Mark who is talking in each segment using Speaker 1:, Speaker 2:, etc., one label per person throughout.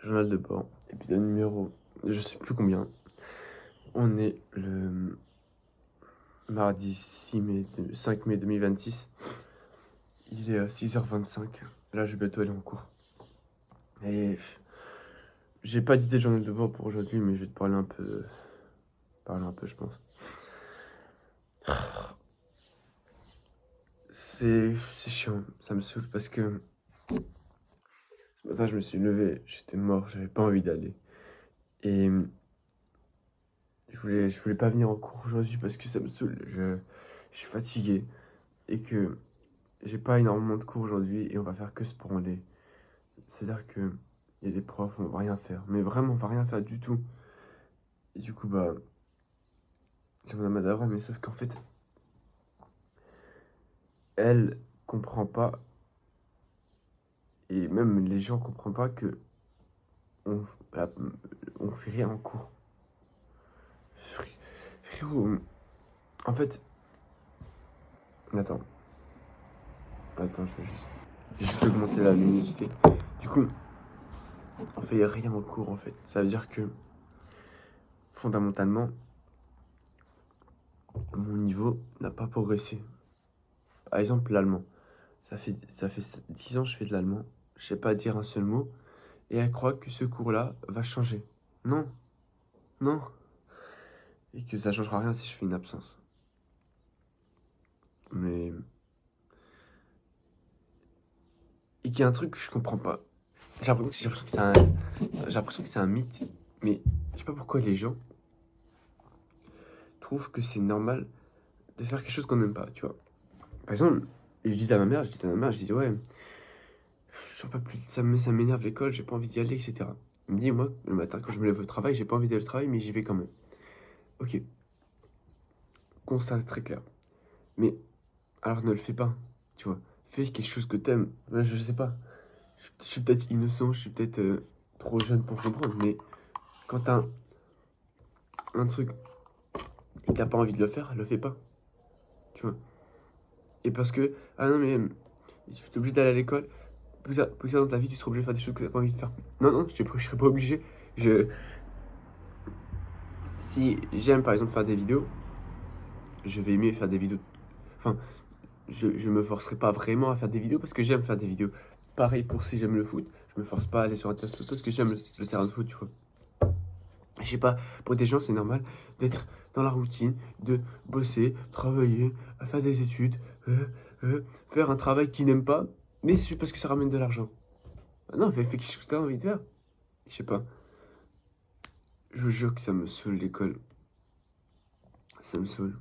Speaker 1: Journal de bord, épisode numéro je sais plus combien. On est le mardi 5 mai 2026. Il est 6h25. Là, je vais bientôt aller en cours. Et j'ai pas d'idée de journal de bord pour aujourd'hui, mais je vais te parler un peu. Je pense. C'est chiant, ça me saoule parce que ce matin, je me suis levé, j'étais mort, j'avais pas envie d'aller. Et je voulais pas venir en cours aujourd'hui parce que ça me saoule. Je suis fatigué et que j'ai pas énormément de cours aujourd'hui et on va faire que se branler. C'est-à-dire que il y a des profs, on va rien faire. Mais vraiment, on va rien faire du tout. Et du coup, bah, j'ai demandé à ma daronne, mais sauf qu'en fait, elle comprend pas, et même les gens comprennent pas que on, la- on fait rien en cours. Frérot, en fait, attends, je vais juste augmenter la luminosité. Du coup, on fait rien en cours en fait. Ça veut dire que, fondamentalement, mon niveau n'a pas progressé. Par exemple, l'allemand. Ça fait 10 ans que je fais de l'allemand. Je sais pas dire un seul mot. Et elle croit que ce cours-là va changer. Non, non. Et que ça changera rien si je fais une absence. Mais. Et qu'il y a un truc que je comprends pas. J'ai l'impression que c'est un mythe. Mais je sais pas pourquoi les gens trouvent que c'est normal de faire quelque chose qu'on n'aime pas, tu vois. Par exemple, je disais ouais, je sens pas plus, ça m'énerve l'école, j'ai pas envie d'y aller, etc. Il me dit, moi, le matin, quand je me lève au travail, j'ai pas envie d'aller au travail, mais j'y vais quand même. Ok, constat très clair. Mais alors ne le fais pas, tu vois. Fais quelque chose que t'aimes. Ouais, je sais pas. Je suis peut-être innocent, je suis peut-être trop jeune pour comprendre, mais quand t'as un truc et que t'as pas envie de le faire, le fais pas, tu vois. Et parce que, ah non, mais t'es obligé d'aller à l'école, plus tard dans ta vie, tu seras obligé de faire des choses que t'as pas envie de faire. Non, non, je serai pas obligé. Je, Si j'aime par exemple faire des vidéos, je vais aimer faire des vidéos. Enfin, je me forcerai pas vraiment à faire des vidéos parce que j'aime faire des vidéos. Pareil pour si j'aime le foot, je me force pas à aller sur un terrain de foot parce que j'aime le terrain de foot, tu vois. Je sais pas, pour des gens c'est normal d'être dans la routine, de bosser, travailler, faire des études, faire un travail qu'ils n'aiment pas, mais c'est juste parce que ça ramène de l'argent. Ah non, fais quelque chose que t'as envie de faire. Je sais pas, je vous jure que ça me saoule l'école. Ça me saoule.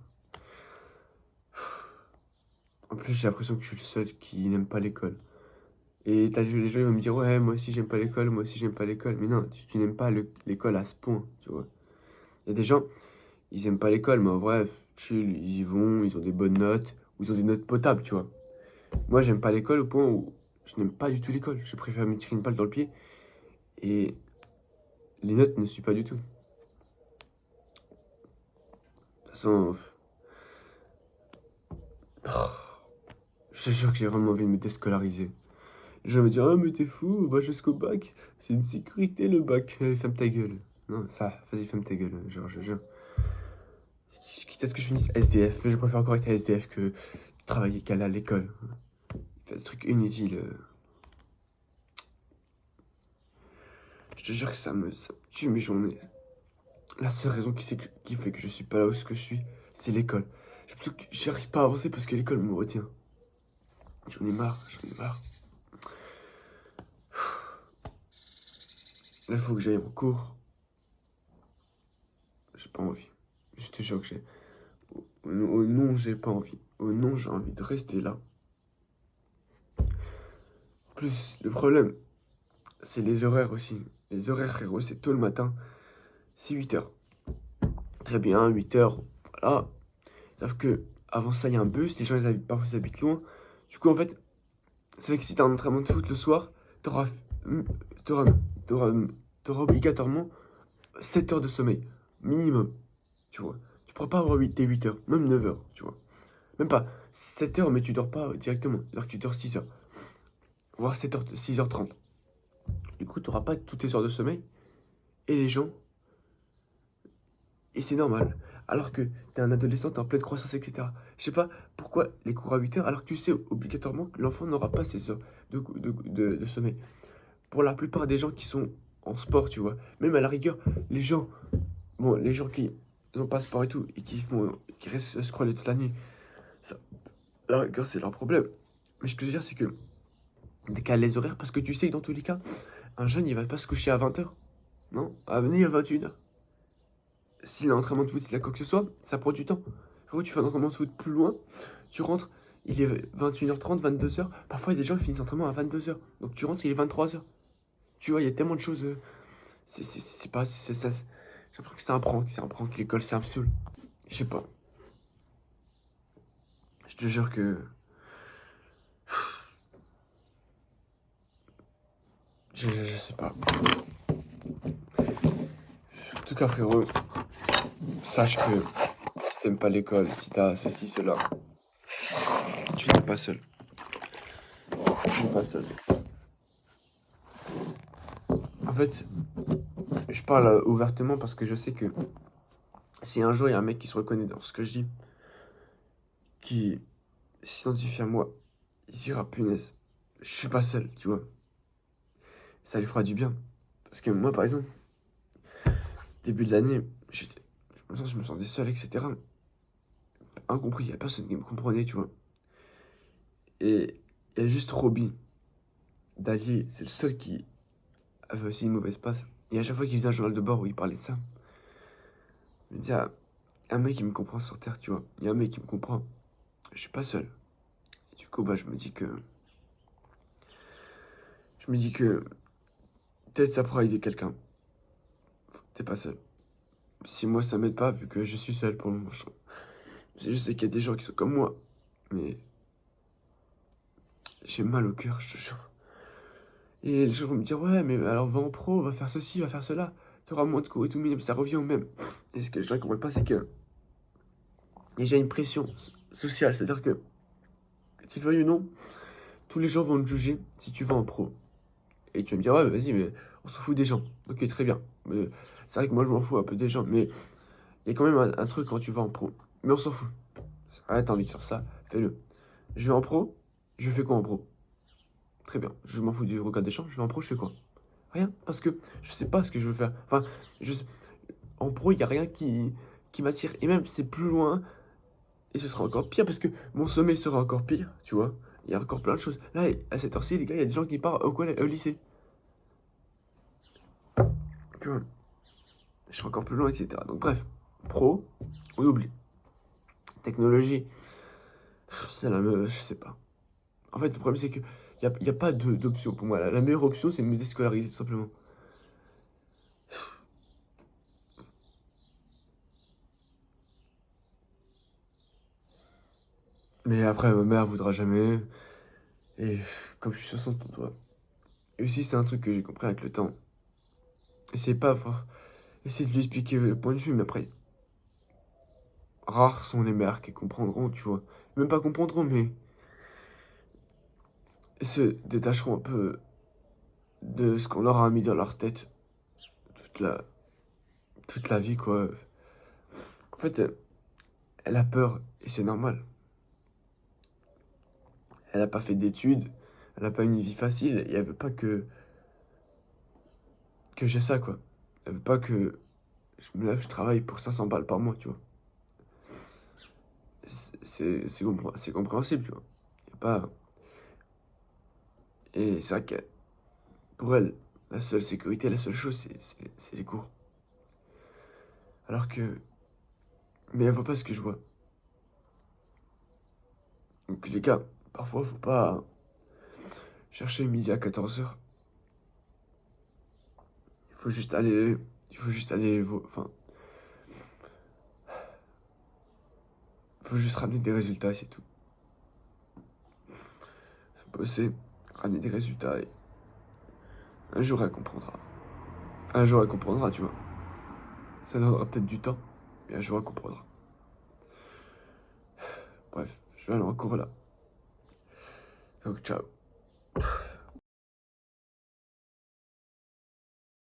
Speaker 1: En plus, j'ai l'impression que je suis le seul qui n'aime pas l'école. Et les gens ils vont me dire, ouais, moi aussi j'aime pas l'école, moi aussi j'aime pas l'école. Mais non, tu n'aimes pas l'école à ce point, tu vois. Il y a des gens, ils aiment pas l'école, mais en vrai, chill, ils y vont, ils ont des bonnes notes, ou ils ont des notes potables, tu vois. Moi, j'aime pas l'école au point où je n'aime pas du tout l'école. Je préfère me tirer une balle dans le pied et les notes ne suivent pas du tout. De toute façon, je te jure que j'ai vraiment envie de me déscolariser. Je vais me dire, ah, mais t'es fou, va jusqu'au bac. C'est une sécurité le bac. Ferme ta gueule. Non, ça, vas-y, ferme ta gueule. Genre, je jure. Quitte à ce que je finisse SDF, je préfère encore être SDF que travailler qu'aller à l'école. Faire des trucs inutiles. Je te jure que ça me tue mes journées. La seule raison qui fait que je suis pas là où ce que je suis, c'est l'école. J'ai l'impression que j'arrive pas à avancer parce que l'école me retient. J'en ai marre, j'en ai marre. Là, il faut que j'aille en cours. J'ai pas envie. Je te jure que j'ai. Au nom, j'ai pas envie. Au nom, j'ai envie de rester là. En plus, le problème, c'est les horaires aussi. Les horaires, frérot, c'est tôt le matin. C'est 8h. Très bien, 8h. Voilà. Sauf que, avant ça, il y a un bus. Les gens, parfois, ils habitent loin. Du coup, en fait, c'est vrai que si t'as un entraînement de foot le soir, t'auras, t'auras, t'auras, t'auras obligatoirement 7 heures de sommeil. Minimum. Tu vois. Tu pourras pas avoir tes 8 heures. Même 9 heures, tu vois. Même pas 7 heures, mais tu dors pas directement. Alors que tu dors 6 heures. Voire 7 heures, 6h30. Du coup, tu n'auras pas toutes tes heures de sommeil. Et les gens, et c'est normal. Alors que tu es un adolescent, tu es en pleine croissance, etc. Je sais pas pourquoi les cours à 8 heures, alors que tu sais obligatoirement que l'enfant n'aura pas ses heures de sommeil. Pour la plupart des gens qui sont en sport, tu vois, même à la rigueur, les gens, bon, les gens qui n'ont pas sport et tout, et qui restent scroller toute la nuit, ça, à la rigueur, c'est leur problème. Mais je peux te dire, c'est que décale les horaires, parce que tu sais que dans tous les cas, un jeune, il va pas se coucher à 20 heures, non, à venir à 21 heures. S'il a un entraînement de foot, s'il a quoi que ce soit, ça prend du temps. Frérot, tu fais un entraînement de foot plus loin, tu rentres, il est 21h30, 22 heures. Parfois, il y a des gens qui finissent l'entraînement à 22 heures. Donc tu rentres, il est 23 heures. Tu vois, il y a tellement de choses. C'est pas. J'ai l'impression que c'est un prank, l'école, c'est absurde. Je sais pas. Je te jure que. Je sais pas. En tout cas, frérot, sache que si t'aimes pas l'école, si t'as ceci, cela, tu n'es pas seul. Tu n'es pas seul. En fait, je parle ouvertement parce que je sais que si un jour il y a un mec qui se reconnaît dans ce que je dis, qui s'identifie à moi, il se dira punaise, je suis pas seul, tu vois. Ça lui fera du bien. Parce que moi, par exemple, début de l'année, je me sentais seul, etc. Incompris, il n'y a personne qui me comprenait, tu vois. Et il y a juste Roby, d'Allier, c'est le seul qui avait aussi une mauvaise passe. Et à chaque fois qu'il faisait un journal de bord où il parlait de ça, je me disais, ah, un mec qui me comprend sur Terre, tu vois. Il y a un mec qui me comprend. Je suis pas seul. Et du coup, bah, je me dis que peut-être ça pourra aider quelqu'un. T'es pas seul. Si moi ça m'aide pas, vu que je suis seul pour le moment, je sais qu'il y a des gens qui sont comme moi, mais j'ai mal au cœur, je te jure. Et les gens vont me dire, ouais, mais alors va en pro, va faire ceci, va faire cela, t'auras moins de cours et tout, mais ça revient au même. Et ce que les gens ne comprennent pas, c'est que il y a déjà une pression sociale, c'est-à-dire que, tu le veuilles ou non, tous les gens vont te juger si tu vas en pro. Et tu vas me dire, ouais, vas-y, mais on s'en fout des gens. Ok, très bien. Mais c'est vrai que moi, je m'en fous un peu des gens, mais il y a quand même un truc quand tu vas en pro. Mais on s'en fout. Ah, t'as envie de faire ça, fais-le. Je vais en pro, je fais quoi en pro? Très bien, je m'en fous du regard des gens, je vais en pro, je fais quoi? Rien, parce que je sais pas ce que je veux faire. Enfin, je sais- en pro, il n'y a rien qui m'attire. Et même, c'est plus loin, et ce sera encore pire, parce que mon sommeil sera encore pire, tu vois. Il y a encore plein de choses. Là, à cette heure-ci, les gars, il y a des gens qui partent au collège, au lycée. Tu vois, je serai encore plus loin, etc. Donc bref, pro, on oublie. Technologie, c'est je sais pas. En fait, le problème, c'est que y a pas d'option pour moi. La meilleure option, c'est de me déscolariser, tout simplement. Mais après, ma mère voudra jamais. Et comme je suis 60 pour toi. Et aussi, c'est un truc que j'ai compris avec le temps. Essayez pas, enfin, essayez de lui expliquer le point de vue, mais après, rares sont les mères qui comprendront, tu vois. Même pas comprendront, mais se détacheront un peu de ce qu'on leur a mis dans leur tête toute la, toute la vie, quoi. En fait, elle a peur, et c'est normal. Elle a pas fait d'études, elle a pas une vie facile, et elle veut pas que j'ai ça, quoi. Elle veut pas que je me lève, je travaille pour 500 balles par mois, tu vois. C'est compréhensible, tu vois. Y a pas... Et c'est vrai que pour elle, la seule sécurité, la seule chose, c'est les cours. Alors que... Mais elle voit pas ce que je vois. Donc les gars, parfois, faut pas chercher midi à 14 heures. Il faut juste aller... Il faut juste aller... Enfin, il faut juste ramener des résultats, c'est tout. Faut bosser, ramener des résultats et... Un jour, elle comprendra. Un jour, elle comprendra, tu vois. Ça donnera peut-être du temps, mais un jour, elle comprendra. Bref, je vais aller en cours là. Donc, ciao.